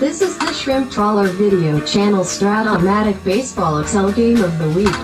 This is the Shrimp Trawler video channel Strat-O-Matic Baseball Excel Game of the Week.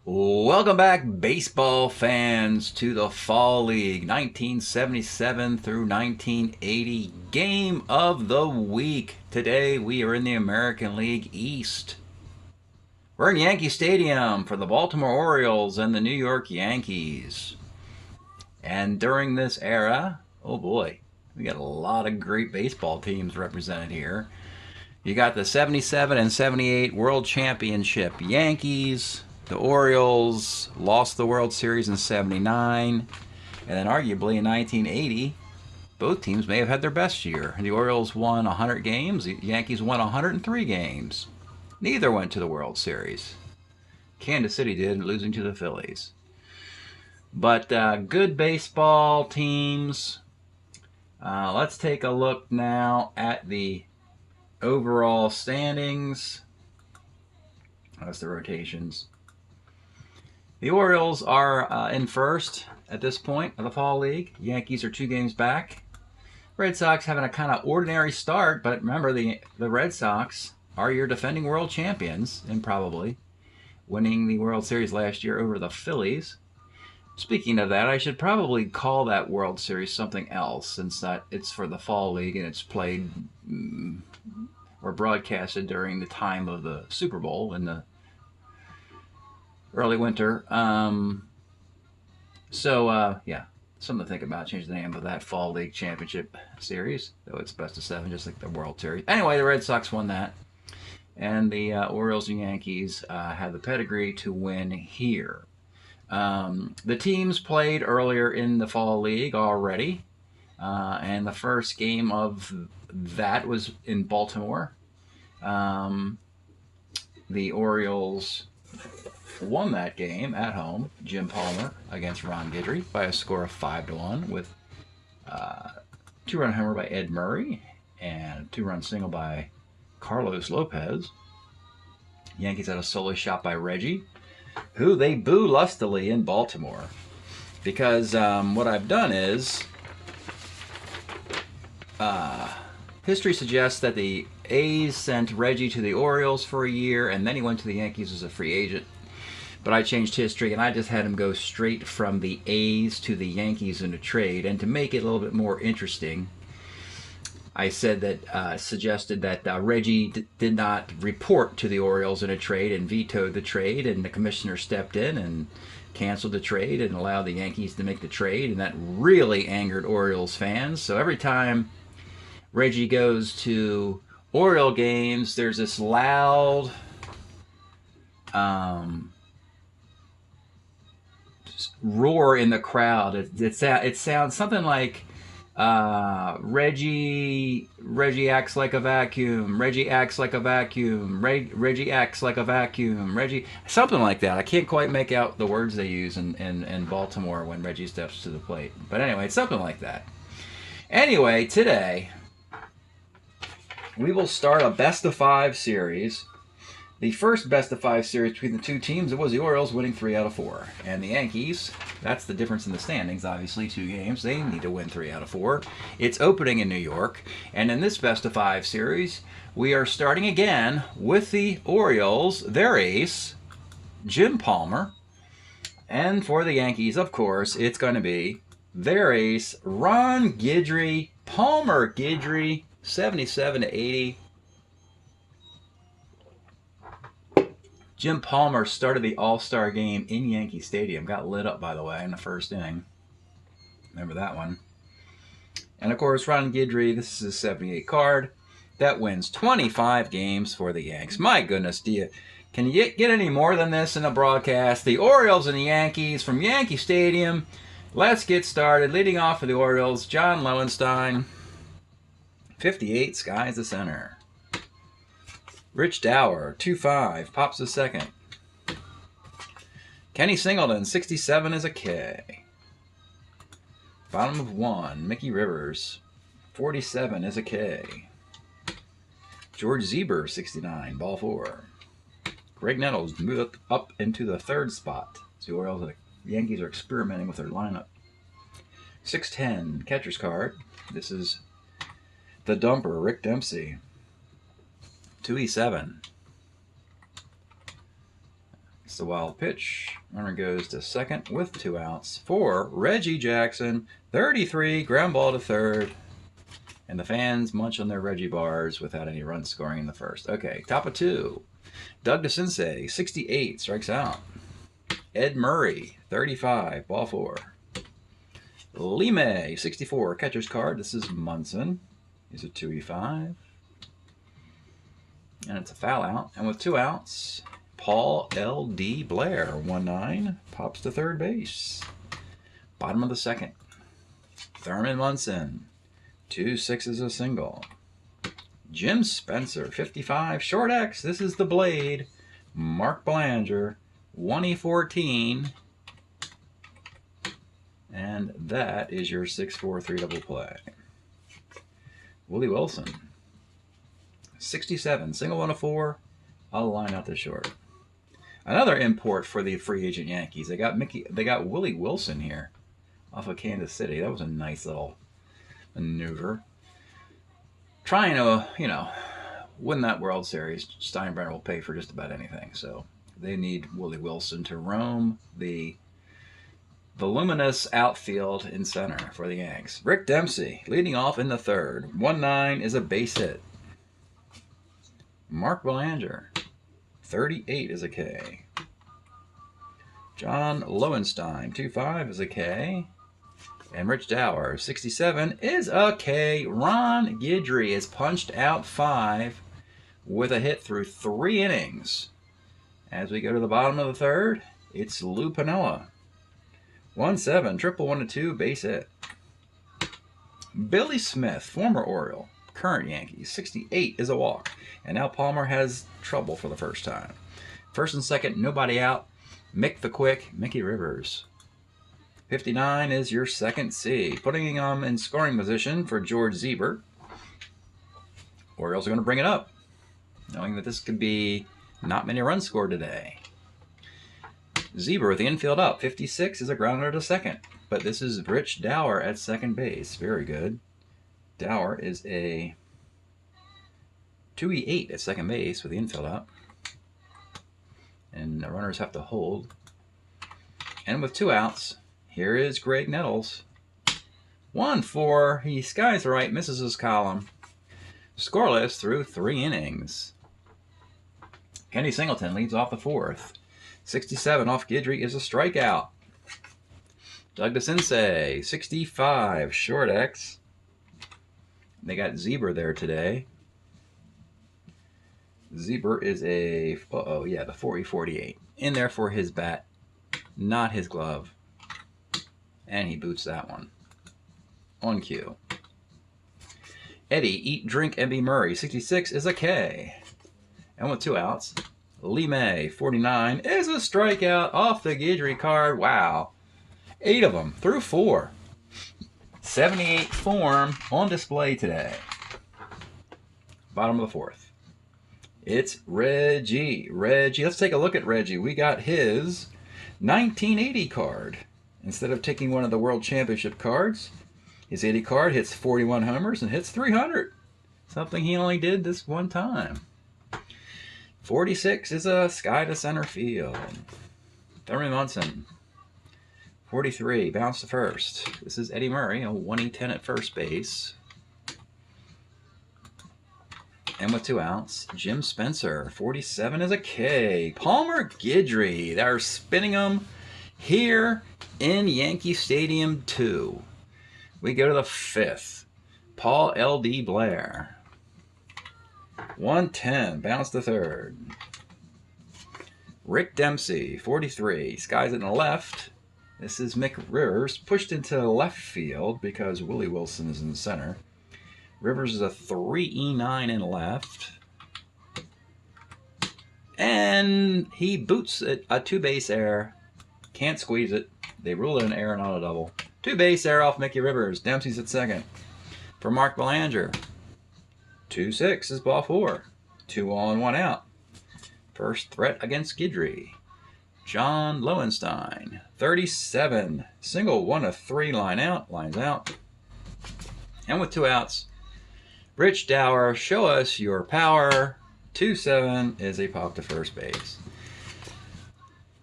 Welcome back, baseball fans, to the Fall League 1977 through 1980 Game of the Week. Today we are in the American League East. We're in Yankee Stadium for the Baltimore Orioles and the New York Yankees. And during this era, oh boy, we got a lot of great baseball teams represented here. You got the 77 and 78 World Championship Yankees. The Orioles lost the World Series in 79, and then arguably in 1980, both teams may have had their best year. The Orioles won 100 games, the Yankees won 103 games. Neither went to the World Series. Kansas City did, losing to the Phillies. But good baseball teams. Let's take a look now at the overall standings. That's the rotations. The Orioles are in first at this point of the Fall League. Yankees are 2 games back. Red Sox having a kind of ordinary start, but remember the Red Sox are your defending world champions, and probably winning the World Series last year over the Phillies. Speaking of that, I should probably call that World Series something else, since that it's for the Fall League and it's played or broadcasted during the time of the Super Bowl in the early winter. Yeah, something to think about. Change the name of that Fall League Championship Series, though it's best of 7, just like the World Series. Anyway, the Red Sox won that, and the Orioles and Yankees had the pedigree to win here. The teams played earlier in the Fall League already, and the first game of that was in Baltimore. The Orioles won that game at home, Jim Palmer against Ron Guidry, by a score of 5-1 with a 2-run homer by Ed Murray and a 2-run single by Carlos Lopez. Yankees had a solo shot by Reggie, who they boo lustily in Baltimore, because what I've done is history suggests that the A's sent Reggie to the Orioles for a year, and then he went to the Yankees as a free agent. But I changed history, and I just had him go straight from the A's to the Yankees in a trade. And to make it a little bit more interesting, I said that suggested that Reggie did not report to the Orioles in a trade and vetoed the trade, and the commissioner stepped in and canceled the trade and allowed the Yankees to make the trade, and that really angered Orioles fans. So every time Reggie goes to Oriole games, there's this loud roar in the crowd. It sounds something like Reggie acts like a vacuum. Reggie acts like a vacuum. Reggie acts like a vacuum. Reggie, something like that. I can't quite make out the words they use in Baltimore when Reggie steps to the plate. But anyway, it's something like that. Anyway, today we will start a best-of-5 series. The first best-of-5 series between the two teams, it was the Orioles winning 3 out of 4. And the Yankees, that's the difference in the standings, obviously, 2 games. They need to win 3 out of 4. It's opening in New York. And in this best-of-5 series, we are starting again with the Orioles, their ace, Jim Palmer. And for the Yankees, of course, it's going to be their ace, Ron Guidry. Palmer Guidry, 77-80. Jim Palmer started the All-Star game in Yankee Stadium. Got lit up, by the way, in the first inning. Remember that one. And, of course, Ron Guidry, this is his 78 card. That wins 25 games for the Yanks. My goodness, can you get any more than this in a broadcast? The Orioles and the Yankees from Yankee Stadium. Let's get started. Leading off for the Orioles, John Lowenstein. 58, sky's the center. Rich Dower, 2-5, pops the second. Kenny Singleton, 67 is a K. Bottom of 1, Mickey Rivers, 47 is a K. George Zeber, 69, ball 4. Greg Nettles moved up into the third spot. The Orioles and the Yankees are experimenting with their lineup. 610, catcher's card. This is the dumper, Rick Dempsey. 2-7. It's the wild pitch. Runner goes to second with 2 outs for Reggie Jackson. 33, ground ball to third. And the fans munch on their Reggie bars without any run scoring in the first. Okay, top of 2. Doug DeCinces, 68, strikes out. Ed Murray, 35, ball 4. Lee May, 64, catcher's card. This is Munson. He's a 2-5. And it's a foul out. And with 2 outs, Paul L.D. Blair, 1-9, pops to third base. Bottom of the second. Thurman Munson, 2-6 is a single. Jim Spencer, 55, short X. This is the Blade. Mark Belanger, 1-14. And that is your 6-4-3 double play. Willie Wilson, 67, single 1-4. I'll line out the short. Another import for the free agent Yankees. They got Willie Wilson here off of Kansas City. That was a nice little maneuver. Trying to, win that World Series. Steinbrenner will pay for just about anything. So they need Willie Wilson to roam the luminous outfield in center for the Yanks. Rick Dempsey leading off in the third. 1-9 is a base hit. Mark Belanger, 38 is a K. John Lowenstein, 2-5 is a K. And Rich Dower, 67 is a K. Ron Guidry is punched out 5 with a hit through 3 innings. As we go to the bottom of the third, it's Lou Piniella. 1-7, triple 1-2, base hit. Billy Smith, former Oriole, current Yankees, 68 is a walk. And now Palmer has trouble for the first time. First and second, nobody out. Mick the Quick, Mickey Rivers. 59 is your second C. Putting him in scoring position for George Zeber. Orioles are going to bring it up, knowing that this could be not many runs scored today. Zeber with the infield up. 56 is a grounder to second. But this is Rich Dower at second base. Very good. Dower is a 2-8 at second base with the infield up. And the runners have to hold. And with 2 outs, here is Greg Nettles. 1-4. He skies right, misses his column. Scoreless through 3 innings. Kenny Singleton leads off the fourth. 67 off Guidry is a strikeout. Doug DeCinces, 65, short X. They got Zeber there today. Zeber is a, the 40-48. In there for his bat, not his glove. And he boots that one. On cue. Eddie, Eat, Drink, and Be Murray, 66 is a K. And with 2 outs, Lee May, 49, is a strikeout off the Guidry card. Wow. 8 of them through 4. 78 form on display today. Bottom of the fourth. It's Reggie. Let's take a look at Reggie. We got his 1980 card. Instead of taking one of the World Championship cards, his 80 card hits 41 homers and hits 300. Something he only did this one time. 46 is a sky to center field. Thurman Munson. 43, bounce to first. This is Eddie Murray, a 1-10 at first base. And with 2 outs, Jim Spencer, 47 is a K. Palmer Guidry, they're spinning them here in Yankee Stadium 2. We go to the 5th. Paul L.D. Blair. 110, bounce to third. Rick Dempsey, 43, skies it in the left. This is Mick Rivers, pushed into left field because Willie Wilson is in the center. Rivers is a 3-9 in left. And he boots it, a two-base error. Can't squeeze it. They rule it an error, not a double. Two-base error off Mickey Rivers. Dempsey's at second. For Mark Belanger. 2-6 is ball four. 2 on, 1 out. First threat against Guidry. John Lowenstein. 37. Single 1 of 3 line out. Lines out. And with 2 outs, Rich Dower, show us your power. 2-7 is a pop to first base.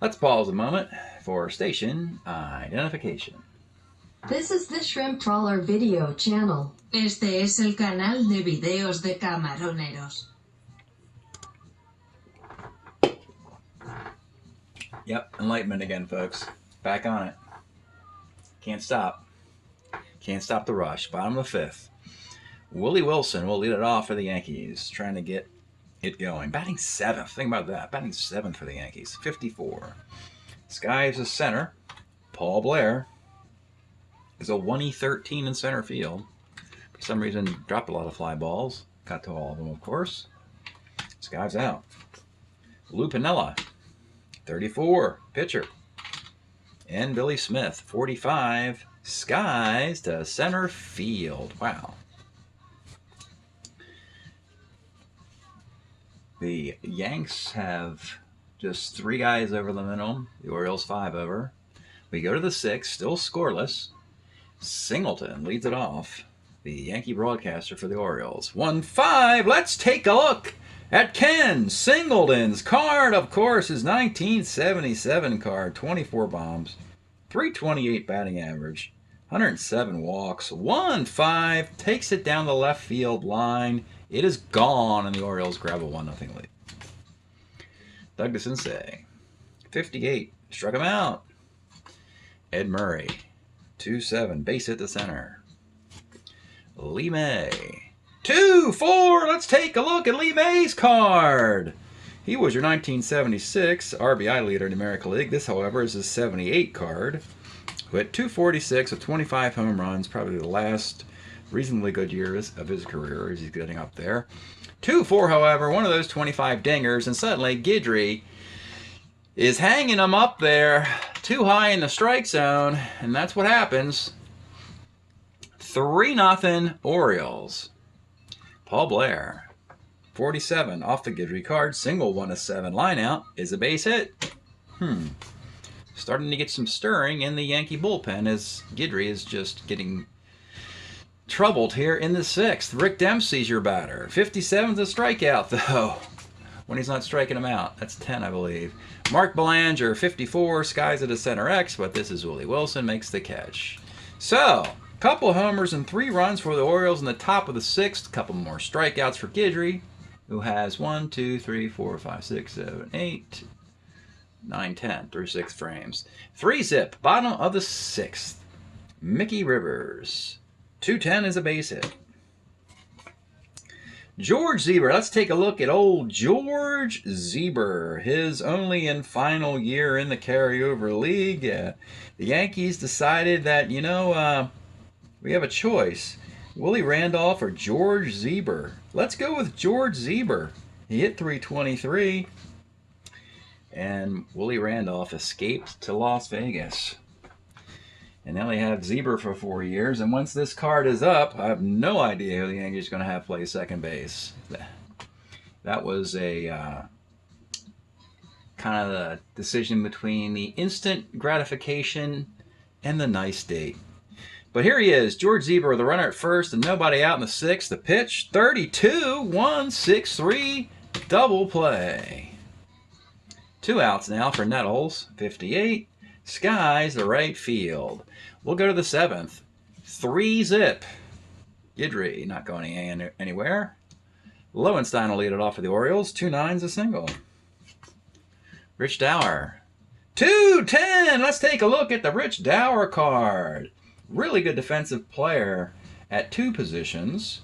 Let's pause a moment for station identification. This is the Shrimp Trawler video channel. Este es el canal de videos de camaroneros. Yep, enlightenment again, folks. Back on it. Can't stop. Can't stop the rush. Bottom of the fifth. Willie Wilson will lead it off for the Yankees, trying to get it going. Batting seventh. Think about that. Batting seventh for the Yankees. 54. Skies is center. Paul Blair is a 1E13 in center field. For some reason, dropped a lot of fly balls. Got to all of them, of course. Skies out. Lou Piniella, 34, pitcher. And Billy Smith, 45, skies to center field. Wow. The Yanks have just 3 guys over the minimum. The Orioles 5 over. We go to the 6th, still scoreless. Singleton leads it off. The Yankee broadcaster for the Orioles. 1-5. Let's take a look at Ken Singleton's card. Of course, his 1977 card. 24 bombs, 328 batting average, 107 walks. 1-5. Takes it down the left field line. It is gone, and the Orioles grab a 1-0 lead. Doug DeCinces, 58. Struck him out. Ed Murray, 2-7. Base hit to center. Lee May, 2-4. Let's take a look at Lee May's card. He was your 1976 RBI leader in the American League. This, however, is his 78 card, who had 246 with 25 home runs, probably the last reasonably good years of his career as he's getting up there. 2-4, however, one of those 25 dingers, and suddenly Guidry is hanging him up there too high in the strike zone, and that's what happens. 3-0 Orioles. Paul Blair, 47, off the Guidry card, single 1 of 7. Line out is a base hit. Starting to get some stirring in the Yankee bullpen as Guidry is just getting troubled here in the 6th. Rick Dempsey's your batter. 57's a strikeout, though, when he's not striking him out. That's 10, I believe. Mark Belanger, 54, skies at a center X, but this is Willie Wilson, makes the catch. So, couple homers and 3 runs for the Orioles in the top of the 6th. Couple more strikeouts for Guidry, who has 1, 2, 3, 4, 5, 6, 7, 8, 9, 10 through 6 frames. 3-zip, bottom of the 6th. Mickey Rivers, 210 is a base hit. George Zieber. Let's take a look at old George Zieber. His only and final year in the carryover league. The Yankees decided that, we have a choice. Willie Randolph or George Zieber. Let's go with George Zieber. He hit 323. And Willie Randolph escaped to Las Vegas. And now they have Zieber for 4 years. And once this card is up, I have no idea who the Yankees are going to have play second base. That was a kind of the decision between the instant gratification and the nice date. But here he is, George Zieber, the runner at first and nobody out in the 6th. The pitch, 32, 1, 6, 3, double play. 2 outs now for Nettles, 58. Skies the right field. We'll go to the 7th. 3-zip. Guidry not going anywhere. Lowenstein will lead it off for the Orioles. 2-9's a single. Rich Dower. 2-10. Let's take a look at the Rich Dower card. Really good defensive player at 2 positions.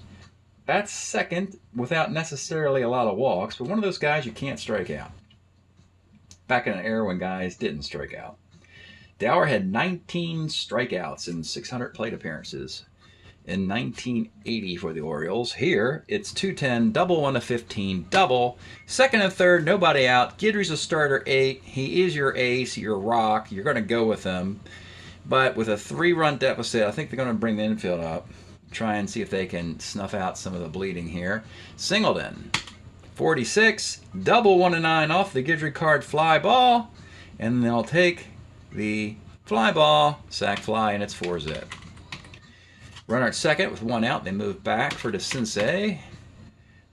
That's second without necessarily a lot of walks, but one of those guys you can't strike out. Back in an era when guys didn't strike out. Dower had 19 strikeouts in 600 plate appearances in 1980 for the Orioles. Here, it's 210, double 1 to 15, double. Second and third, nobody out. Guidry's a starter 8. He is your ace, your rock. You're going to go with him. But with a 3-run deficit, I think they're going to bring the infield up. Try and see if they can snuff out some of the bleeding here. Singleton, 46, double 1 to 9 off the Guidry card fly ball. And they'll take the fly ball, sac fly, and it's 4-zip. Runner at second with 1 out. They move back for DeCinces.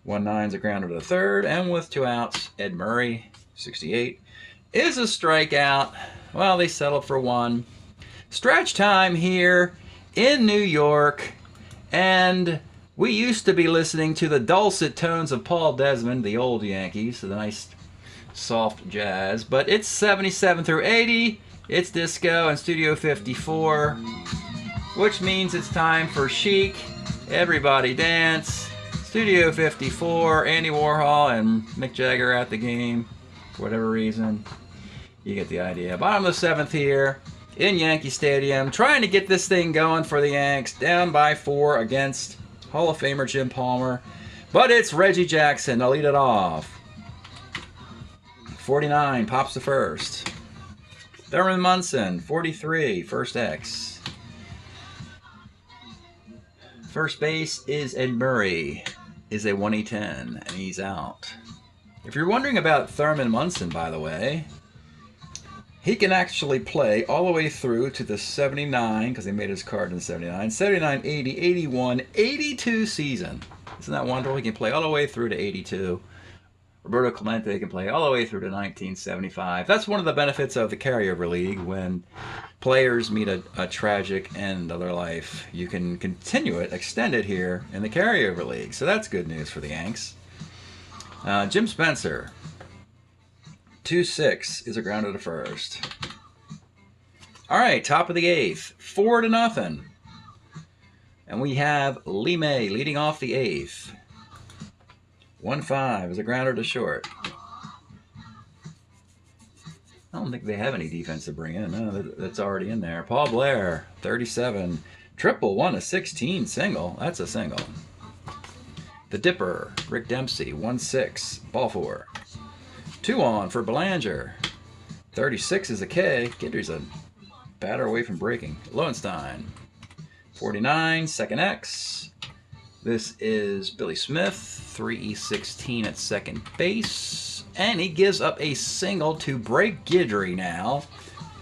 1-9's a grounder to the third. And with 2 outs, Ed Murray, 68, is a strikeout. Well, they settled for 1. Stretch time here in New York. And we used to be listening to the dulcet tones of Paul Desmond, the old Yankees, the nice soft jazz. But it's 77 through 80. It's disco and Studio 54. Which means it's time for Chic, Everybody Dance, Studio 54, Andy Warhol and Mick Jagger at the game, for whatever reason. You get the idea. Bottom of the 7th here in Yankee Stadium, trying to get this thing going for the Yanks, down by 4 against Hall of Famer Jim Palmer. But it's Reggie Jackson to lead it off. 49 pops the first. Thurman Munson, 43, first X. First base is Ed Murray, is a 1-10, and he's out. If you're wondering about Thurman Munson, by the way, he can actually play all the way through to the 79, because he made his card in 79, 79, 80, 81, 82 season. Isn't that wonderful? He can play all the way through to 82. Roberto Clemente can play all the way through to 1975. That's one of the benefits of the carryover league. When players meet a tragic end of their life, you can continue it, extend it here in the carryover league. So that's good news for the Yanks. Jim Spencer, 2-6 is a grounder to first. All right, top of the 8th, 4-0. And we have Lee May leading off the 8th. 1-5 is a grounder to short. I don't think they have any defense to bring in. No, that's already in there. Paul Blair, 37. Triple 1 to 16 single. That's a single. The Dipper, Rick Dempsey, 1-6, ball 4. 2 on for Belanger. 36 is a K. Guidry's a batter away from breaking. Lowenstein, 49, second X. This is Billy Smith, 3E16 at second base. And he gives up a single to break Guidry now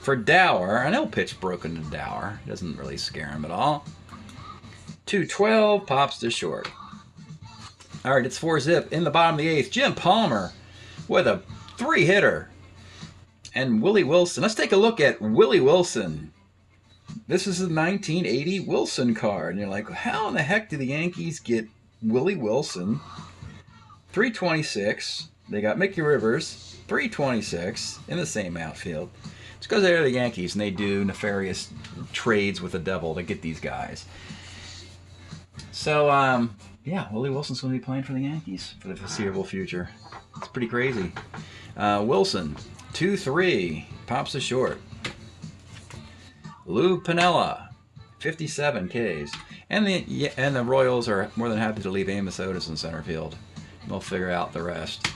for Dower. I know pitch broken to Dower. Doesn't really scare him at all. 2-12, pops to short. All right, it's 4-zip in the bottom of the 8th. Jim Palmer with a 3-hitter. And Willie Wilson. Let's take a look at Willie Wilson. This is a 1980 Wilson card. And you're like, how in the heck do the Yankees get Willie Wilson? 326. They got Mickey Rivers, 326 in the same outfield. It's because they're the Yankees and they do nefarious trades with the devil to get these guys. So, yeah, Willie Wilson's going to be playing for the Yankees for the foreseeable future. It's pretty crazy. Wilson, 2-3, pops to short. Lou Piniella, 57 Ks. And the Royals are more than happy to leave Amos Otis in center field. They'll figure out the rest.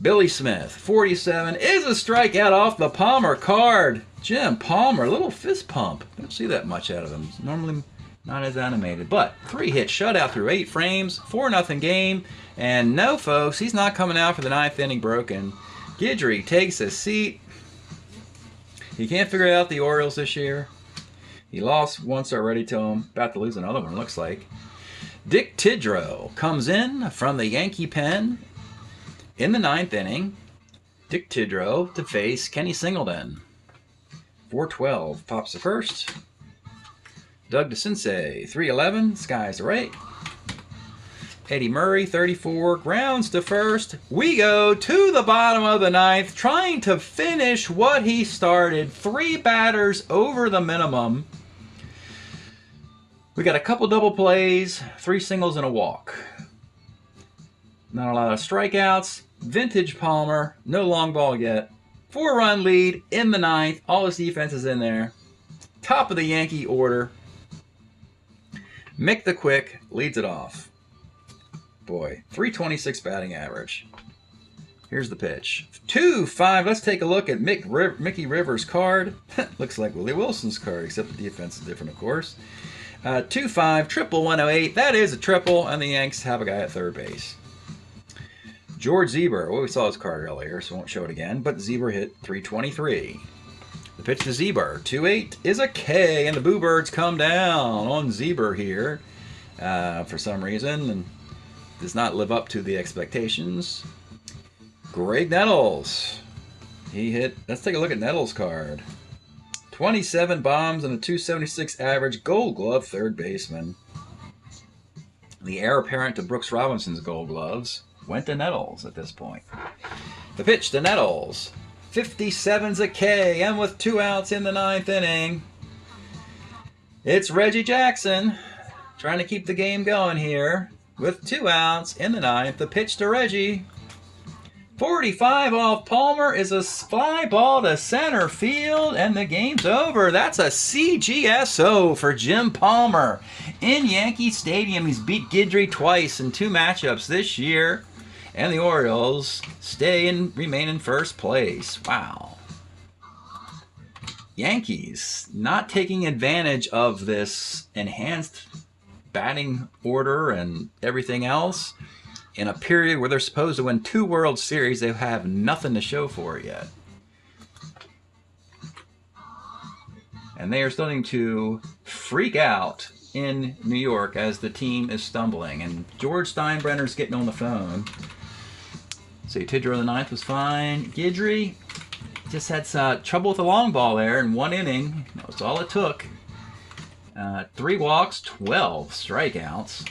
Billy Smith, 47, is a strikeout off the Palmer card. Jim Palmer, a little fist pump. Don't see that much out of him. He's normally not as animated. But 3-hit shutout through 8 frames, 4-0 game. And no, folks, he's not coming out for the 9th inning broken. Guidry takes a seat. He can't figure out the Orioles this year. He lost once already to him. About to lose another one, looks like. Dick Tidrow comes in from the Yankee pen in the 9th inning. Dick Tidrow to face Kenny Singleton. 4-12, pops the first. Doug DeCinces, 3-11, skies the right. Eddie Murray, 34, grounds to first. We go to the bottom of the 9th, trying to finish what he started. 3 batters over the minimum. We got a couple double plays, 3 singles and a walk. Not a lot of strikeouts. Vintage Palmer, no long ball yet. 4-run lead in the 9th. All his defense is in there. Top of the Yankee order. Mick the Quick leads it off. Boy, 326 batting average. Here's the pitch. 2-5. Let's take a look at Mickey Rivers' card. Looks like Willie Wilson's card, except the defense is different, of course. 2-5, triple 108. That is a triple, and the Yanks have a guy at third base. George Zeber. Well, we saw his card earlier, so I won't show it again, but Zeber hit 323. The pitch to Zeber. 2-8 is a K, and the Boo Birds come down on Zeber here for some reason, and does not live up to the expectations. Greg Nettles. He hit, let's take a look at Nettles' card. 27 bombs and a 276 average, Gold Glove third baseman. The heir apparent to Brooks Robinson's Gold Gloves went to Nettles at this point. The pitch to Nettles. 57's a K, and with 2 outs in the 9th inning, it's Reggie Jackson trying to keep the game going here. With 2 outs in the 9th, the pitch to Reggie. 45 off Palmer is a fly ball to center field, and the game's over. That's a CGSO for Jim Palmer. In Yankee Stadium, he's beat Guidry twice in 2 matchups this year, and the Orioles remain in first place. Wow. Yankees not taking advantage of this enhanced batting order and everything else. In a period where they're supposed to win 2 World Series, they have nothing to show for it yet. And they are starting to freak out in New York as the team is stumbling. And George Steinbrenner's getting on the phone. So Tidrow in the 9th was fine. Guidry just had trouble with the long ball there in 1 inning. That's all it took. 3 walks, 12 strikeouts.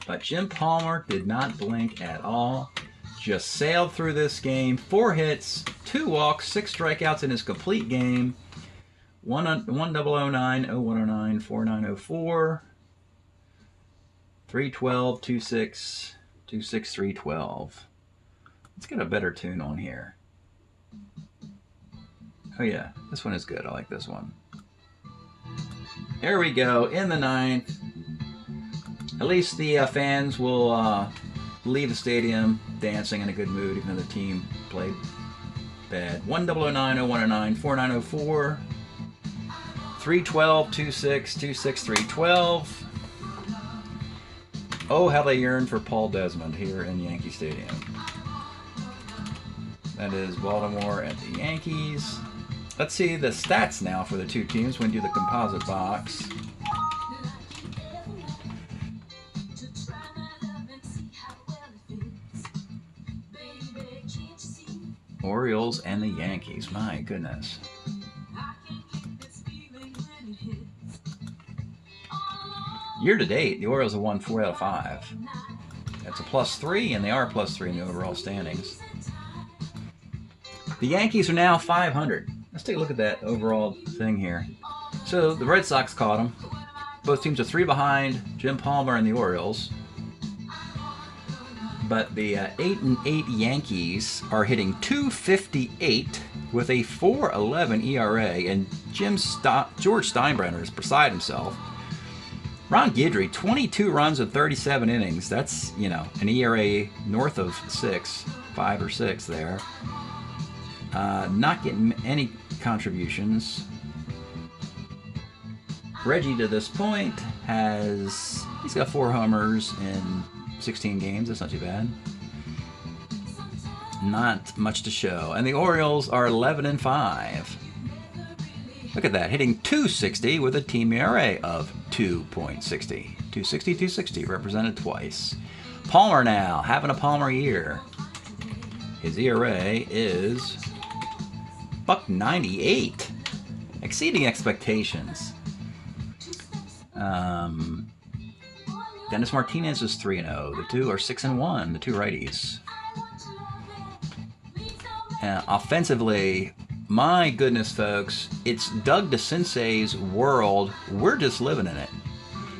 But Jim Palmer did not blink at all. Just sailed through this game. 4 hits, 2 walks, 6 strikeouts in his complete game. 1-009, 0-109, 4904, 312, 26, 26, 312. Let's get a better tune on here. Oh yeah, this one is good. I like this one. There we go, in the 9th. At least the fans will leave the stadium dancing in a good mood, even though the team played bad. 1-009, 0-109, 4904, 312, 26, 26, 312. Oh, how they yearn for Paul Desmond here in Yankee Stadium. That is Baltimore at the Yankees. Let's see the stats now for the 2 teams when we do the composite box. Orioles and the Yankees. My goodness. Year to date, the Orioles have won 4 out of 5. That's a +3, and they are +3 in the overall standings. The Yankees are now 500. Let's take a look at that overall thing here. So the Red Sox caught them. Both teams are 3 behind Jim Palmer and the Orioles. But the 8-8 Yankees are hitting .258 with a 4.11 ERA, and George Steinbrenner is beside himself. Ron Guidry, 22 runs in 37 innings. That's, an ERA north of 5 or 6 there. Not getting any contributions. Reggie, to this point, he's got 4 homers in 16 games. That's not too bad. Not much to show. And the Orioles are 11-5. Look at that, hitting .260 with a team ERA of 2.60. 260, 260, represented twice. Palmer now, having a Palmer year. His ERA is .98, exceeding expectations. Dennis Martinez is 3-0. The 2 are 6-1, the 2 righties. Offensively, my goodness, folks, it's Doug DeCince's world. We're just living in it.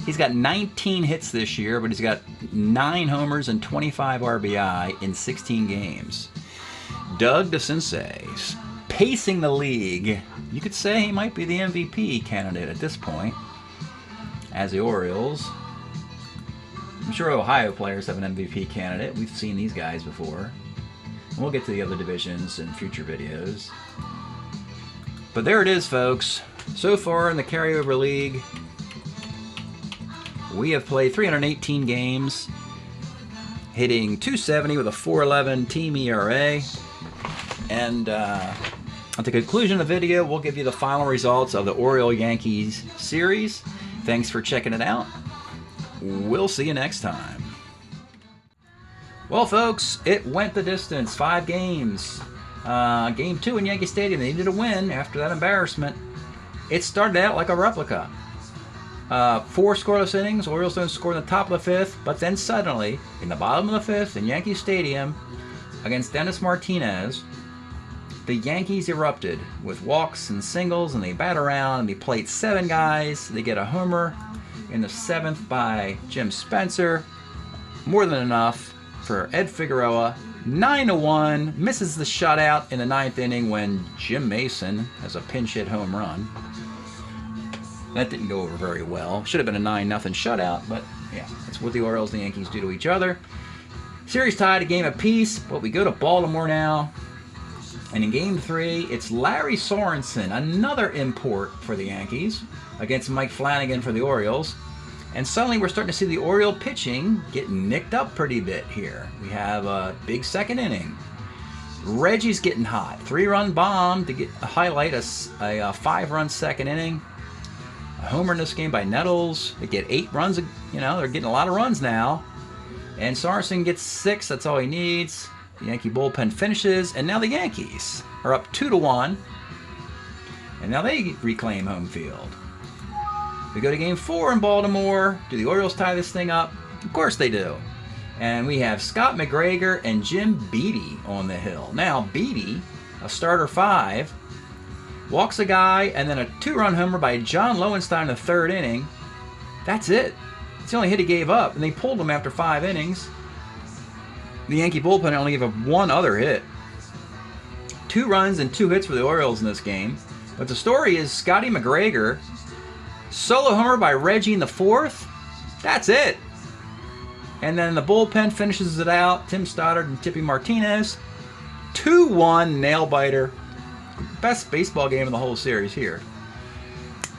He's got 19 hits this year, but he's got 9 homers and 25 RBI in 16 games. Doug DeCince's pacing the league. You could say he might be the MVP candidate at this point. as the Orioles. I'm sure Ohio players have an MVP candidate. We've seen these guys before. And we'll get to the other divisions in future videos. But there it is, folks. So far in the carryover league, we have played 318 games, hitting .270 with a .411 team ERA. And at the conclusion of the video, we'll give you the final results of the Orioles-Yankees series. Thanks for checking it out. We'll see you next time. Well, folks, it went the distance. 5 games. Game 2 in Yankee Stadium. They needed a win after that embarrassment. It started out like a replica. 4 scoreless innings. Orioles don't score in the top of the 5th, but then suddenly, in the bottom of the 5th in Yankee Stadium, against Dennis Martinez, the Yankees erupted with walks and singles, and they bat around, and they played 7 guys. They get a homer in the 7th by Jim Spencer. More than enough for Ed Figueroa. 9-1, misses the shutout in the 9th inning when Jim Mason has a pinch hit home run. That didn't go over very well. Should have been a 9-0 shutout, but yeah, that's what the Orioles and the Yankees do to each other. Series tied, a game apiece, but we go to Baltimore now. And in Game 3, it's Larry Sorensen, another import for the Yankees, against Mike Flanagan for the Orioles. And suddenly we're starting to see the Oriole pitching get nicked up pretty bit here. We have a big second inning. Reggie's getting hot. 3-run bomb to highlight a 5-run second inning. A homer in this game by Nettles. They get 8 runs. They're getting a lot of runs now. And Sorensen gets 6. That's all he needs. The Yankee bullpen finishes. And now the Yankees are up 2-1. And now they reclaim home field. We go to Game 4 in Baltimore. Do the Orioles tie this thing up? Of course they do. And we have Scott McGregor and Jim Beattie on the hill. Now, Beattie, a starter 5, walks a guy, and then a 2-run homer by John Lowenstein in the 3rd inning. That's it. It's the only hit he gave up, and they pulled him after 5 innings. The Yankee bullpen only gave up 1 other hit. 2 runs and 2 hits for the Orioles in this game. But the story is Scotty McGregor, solo homer by Reggie in the 4th. That's it. And then the bullpen finishes it out. Tim Stoddard and Tippy Martinez. 2-1 nail-biter. Best baseball game of the whole series here.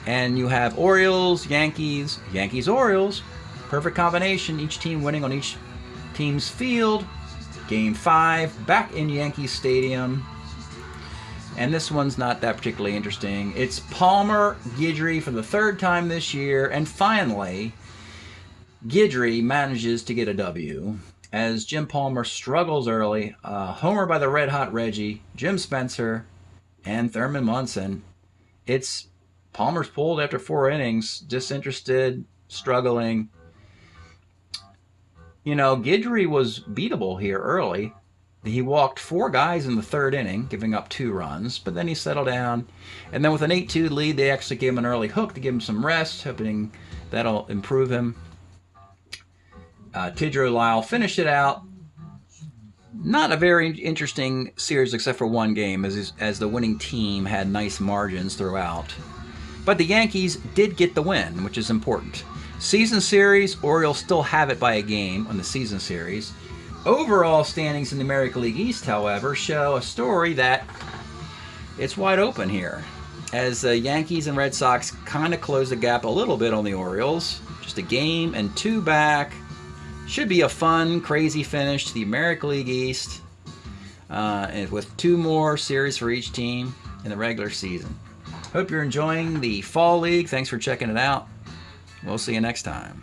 And you have Orioles, Yankees, Yankees-Orioles. Perfect combination. Each team winning on each team's field. Game 5, back in Yankee Stadium. And this one's not that particularly interesting. It's Palmer Guidry for the 3rd time this year. And finally, Guidry manages to get a W as Jim Palmer struggles early. Homer by the red-hot Reggie, Jim Spencer, and Thurman Munson. It's Palmer's pulled after 4 innings, disinterested, struggling. Guidry was beatable here early. He walked 4 guys in the 3rd inning, giving up 2 runs, but then he settled down. And then with an 8-2 lead, they actually gave him an early hook to give him some rest, hoping that'll improve him. Tidrow Lyle finished it out. Not a very interesting series except for 1 game, as the winning team had nice margins throughout. But the Yankees did get the win, which is important. Season series, Orioles still have it by a game on the season series. Overall standings in the American League East, however, show a story that it's wide open here, as the Yankees and Red Sox kind of close the gap a little bit on the Orioles. Just a game and 2 back. Should be a fun, crazy finish to the American League East, and with 2 more series for each team in the regular season. Hope you're enjoying the Fall League. Thanks for checking it out. We'll see you next time.